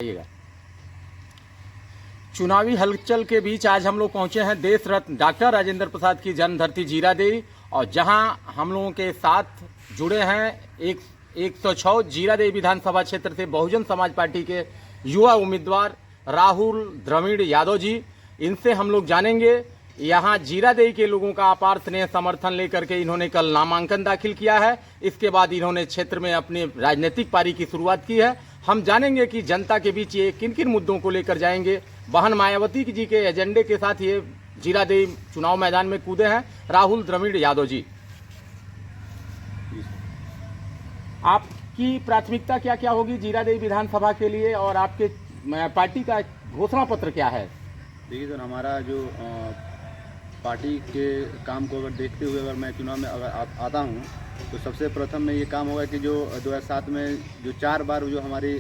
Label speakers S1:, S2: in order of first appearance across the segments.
S1: आइएगा। चुनावी हलचल के बीच आज हम लोग पहुंचे हैं देश रत्न डॉक्टर राजेंद्र प्रसाद की जन्मधरती जीरादेई, और जहां हम लोगों के साथ जुड़े हैं 106 जीरादेई विधानसभा क्षेत्र से बहुजन समाज पार्टी के युवा उम्मीदवार राहुल द्रविड़ यादव जी। इनसे हम लोग जानेंगे यहाँ जीरादेई के लोगों का अपार स्नेह समर्थन लेकर के इन्होंने कल नामांकन दाखिल किया है। इसके बाद इन्होंने क्षेत्र में अपनी राजनीतिक पारी की शुरुआत की है। हम जानेंगे कि जनता के बीच ये किन किन मुद्दों को लेकर जाएंगे। बहन मायावती जी के एजेंडे के साथ ये जीरादेई चुनाव मैदान में कूदे हैं राहुल द्रविड़ यादव जी। आपकी प्राथमिकता क्या क्या होगी जीरादेई विधानसभा के लिए, और आपके पार्टी का घोषणा पत्र क्या है?
S2: देखिए सर, हमारा जो पार्टी के काम को अगर देखते हुए अगर मैं चुनाव में अगर आता हूँ तो सबसे प्रथम में ये काम होगा कि जो 2007 में जो 4 बार जो हमारी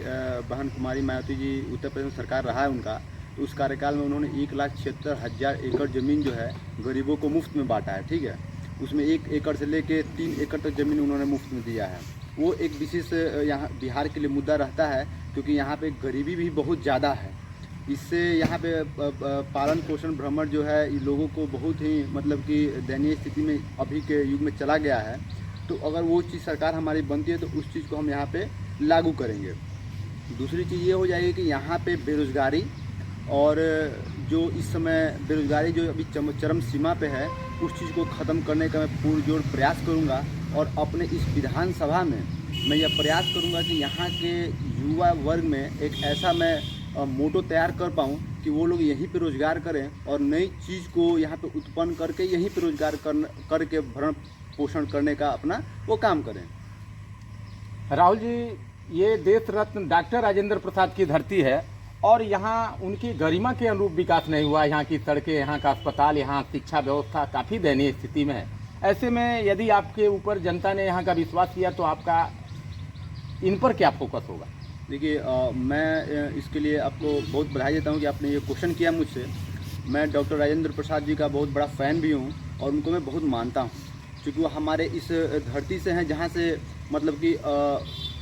S2: बहन कुमारी मायावती जी उत्तर प्रदेश सरकार रहा है उनका, तो उस कार्यकाल में उन्होंने 1,76,000 एकड़ ज़मीन जो है गरीबों को मुफ्त में बांटा है। ठीक है, उसमें 1 एकड़ से लेके 3 एकड़ तक ज़मीन उन्होंने मुफ्त में दिया है। वो एक विशेष यहाँ बिहार के लिए मुद्दा रहता है, क्योंकि यहाँ पे गरीबी भी बहुत ज़्यादा है। इससे यहाँ पे पालन पोषण भ्रमण जो है इन लोगों को बहुत ही मतलब कि दयनीय स्थिति में अभी के युग में चला गया है। तो अगर वो चीज़ सरकार हमारी बनती है तो उस चीज़ को हम यहाँ पे लागू करेंगे। दूसरी चीज़ ये हो जाएगी कि यहाँ पे बेरोज़गारी, और जो इस समय बेरोज़गारी जो अभी चरम सीमा पे है, उस चीज़ को ख़त्म करने का मैं पुरजोर प्रयास करूँगा। और अपने इस विधानसभा में मैं यह प्रयास करूँगा कि यहाँ के युवा वर्ग में एक ऐसा मैं मोटो तैयार कर पाऊँ कि वो लोग यहीं पे रोज़गार करें और नई चीज़ को यहाँ पे उत्पन्न करके यहीं पे रोज़गार करके भरण पोषण करने का अपना वो काम करें।
S1: राहुल जी, ये देश रत्न डॉक्टर राजेंद्र प्रसाद की धरती है और यहाँ उनकी गरिमा के अनुरूप विकास नहीं हुआ। यहाँ की सड़कें, यहाँ का अस्पताल, यहाँ शिक्षा व्यवस्था काफ़ी दयनीय स्थिति में है। ऐसे में यदि आपके ऊपर जनता ने यहाँ का विश्वास किया तो आपका इन पर क्या फोकस होगा? देखिए,
S2: मैं इसके लिए आपको बहुत बधाई देता हूँ कि आपने ये क्वेश्चन किया मुझसे। मैं डॉक्टर राजेंद्र प्रसाद जी का बहुत बड़ा फ़ैन भी हूँ और उनको मैं बहुत मानता हूँ, क्योंकि वो हमारे इस धरती से हैं जहाँ से मतलब कि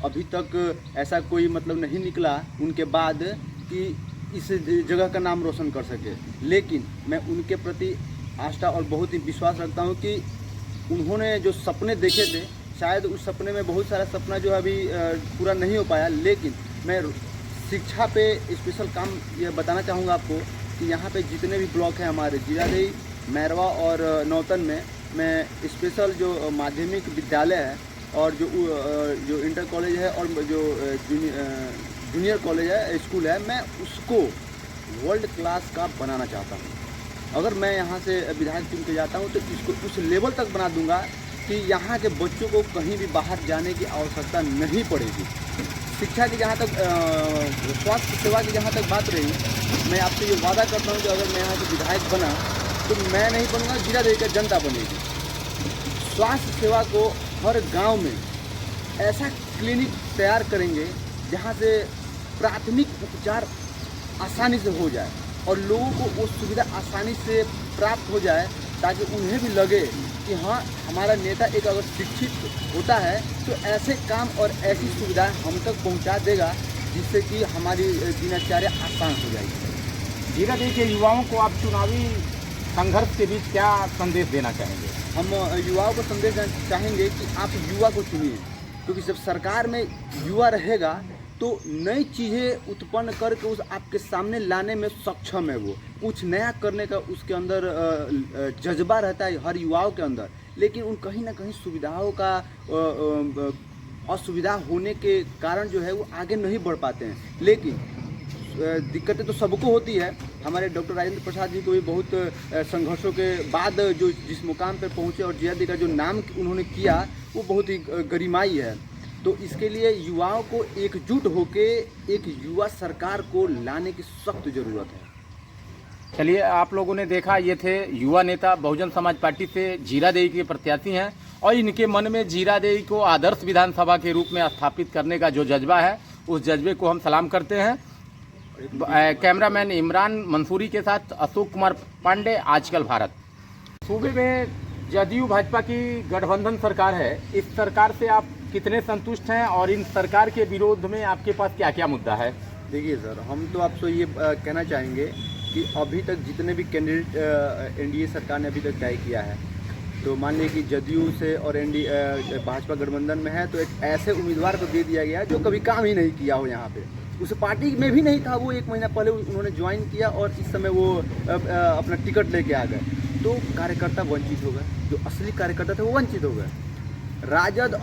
S2: अभी तक ऐसा कोई मतलब नहीं निकला उनके बाद कि इस जगह का नाम रोशन कर सके। लेकिन मैं उनके प्रति आस्था और बहुत ही विश्वास रखता हूँ कि उन्होंने जो सपने देखे थे, शायद उस सपने में बहुत सारा सपना जो अभी पूरा नहीं हो पाया। लेकिन मैं शिक्षा पे स्पेशल काम ये बताना चाहूँगा आपको कि यहाँ पे जितने भी ब्लॉक हैं हमारे जीरादेई, मैरवा और नौतन में, मैं स्पेशल जो माध्यमिक विद्यालय है और जो इंटर कॉलेज है और जो जूनियर कॉलेज है, स्कूल है, मैं उसको वर्ल्ड क्लास का बनाना चाहता हूँ। अगर मैं यहाँ से विधायक चुन के जाता हूँ तो इसको उस लेवल तक बना दूँगा कि यहाँ के बच्चों को कहीं भी बाहर जाने की आवश्यकता नहीं पड़ेगी। शिक्षा की जहाँ तक स्वास्थ्य सेवा की जहाँ तक बात रही, मैं आपसे ये वादा करता हूँ कि अगर मैं यहाँ से विधायक बना तो मैं नहीं बनूँगा, जीरादेई का जनता बनेगी। स्वास्थ्य सेवा को हर गांव में ऐसा क्लिनिक तैयार करेंगे जहाँ से प्राथमिक उपचार आसानी से हो जाए और लोगों को वो सुविधा आसानी से प्राप्त हो जाए, ताकि उन्हें भी लगे कि हाँ, हमारा नेता एक अगर शिक्षित होता है तो ऐसे काम और ऐसी सुविधा हम तक पहुंचा देगा जिससे कि हमारी दिनचर्या आसान हो जाएगी।
S1: जीरादेई के युवाओं को आप चुनावी संघर्ष के बीच क्या संदेश देना चाहेंगे?
S2: हम युवाओं को संदेश देना चाहेंगे कि आप युवा को चुनिए, क्योंकि जब सरकार में युवा रहेगा तो नई चीज़ें उत्पन्न करके उस आपके सामने लाने में सक्षम है। वो कुछ नया करने का उसके अंदर जज्बा रहता है हर युवाओं के अंदर। लेकिन उन कहीं ना कहीं सुविधाओं का असुविधा होने के कारण जो है वो आगे नहीं बढ़ पाते हैं। लेकिन दिक्कतें तो सबको होती है। हमारे डॉक्टर राजेंद्र प्रसाद जी को भी बहुत संघर्षों के बाद जो जिस मुकाम पर पहुँचे और जीरादेई का जो नाम उन्होंने किया वो बहुत ही गरिमाई है। तो इसके लिए युवाओं को एकजुट होके एक युवा सरकार को लाने की सख्त ज़रूरत है।
S1: चलिए, आप लोगों ने देखा, ये थे युवा नेता बहुजन समाज पार्टी से जीरादेई के प्रत्याशी हैं और इनके मन में जीरादेई को आदर्श विधानसभा के रूप में स्थापित करने का जो जज्बा है, उस जज्बे को हम सलाम करते हैं। कैमरामैन इमरान मंसूरी के साथ अशोक कुमार पांडे, आजकल भारत। सूबे में जदयू भाजपा की गठबंधन सरकार है। इस सरकार से आप कितने संतुष्ट हैं और इन सरकार के विरोध में आपके पास क्या क्या मुद्दा है?
S2: देखिए सर, हम तो आपसे ये कहना चाहेंगे कि अभी तक जितने भी कैंडिडेट एनडीए सरकार ने अभी तक तय किया है, तो मान लीजिए कि जदयू से और भाजपा गठबंधन में है, तो एक ऐसे उम्मीदवार को दे दिया गया जो कभी काम ही नहीं किया हो यहाँ पे, उस पार्टी में भी नहीं था, वो 1 महीना पहले उन्होंने ज्वाइन किया और इस समय वो अपना टिकट लेके आ गए, तो कार्यकर्ता वंचित हो गए, जो असली कार्यकर्ता थे वो वंचित हो गए। राजद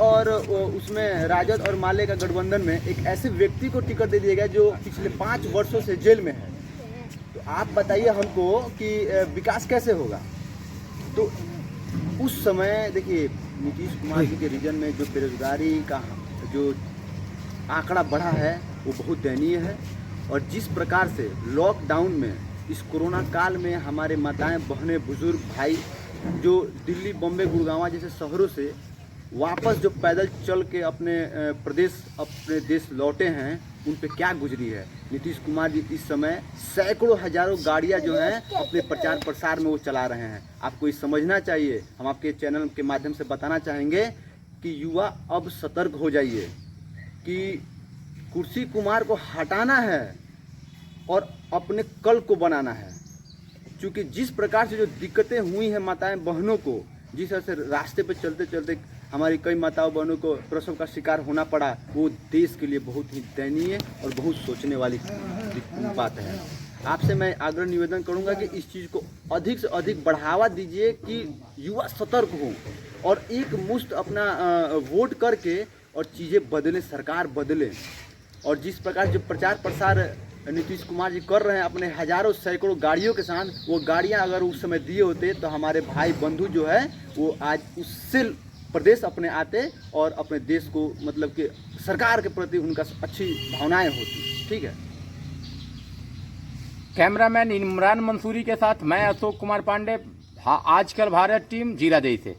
S2: और माले का गठबंधन में एक ऐसे व्यक्ति को टिकट दे दिया गया जो पिछले 5 वर्षों से जेल में है। तो आप बताइए हमको कि विकास कैसे होगा। तो उस समय देखिए नीतीश कुमार जी के रीजन में जो बेरोजगारी का जो आंकड़ा बढ़ा है वो बहुत दयनीय है, और जिस प्रकार से लॉकडाउन में इस कोरोना काल में हमारे माताएं बहनें बुजुर्ग भाई जो दिल्ली बम्बे गुड़गांव जैसे शहरों से वापस जो पैदल चल के अपने देश लौटे हैं, उन पे क्या गुजरी है। नीतीश कुमार जी इस समय सैकड़ों हजारों गाड़ियां जो हैं अपने प्रचार प्रसार में वो चला रहे हैं। आपको ये समझना चाहिए। हम आपके चैनल के माध्यम से बताना चाहेंगे कि युवा अब सतर्क हो जाइए कि कुर्सी कुमार को हटाना है और अपने कल को बनाना है। क्योंकि जिस प्रकार से जो दिक्कतें हुई हैं माताएं बहनों को, जिस तरह से रास्ते पे चलते चलते हमारी कई माताओं बहनों को प्रसव का शिकार होना पड़ा, वो देश के लिए बहुत ही दयनीय और बहुत सोचने वाली बात है। आपसे मैं आग्रह निवेदन करूंगा कि इस चीज़ को अधिक से अधिक बढ़ावा दीजिए कि युवा सतर्क हों और एक मुश्त अपना वोट करके और चीज़ें बदलें, सरकार बदले। और जिस प्रकार जो प्रचार प्रसार नीतीश कुमार जी कर रहे हैं अपने हजारों सैकड़ों गाड़ियों के साथ, वो गाड़ियां अगर उस समय दिए होते तो हमारे भाई बंधु जो है वो आज उससे प्रदेश अपने आते और अपने देश को मतलब कि सरकार के प्रति उनका अच्छी भावनाएं होती। ठीक है।
S1: कैमरामैन इमरान मंसूरी के साथ मैं अशोक कुमार पांडे, आजकल भारत टीम, जीरादेई से।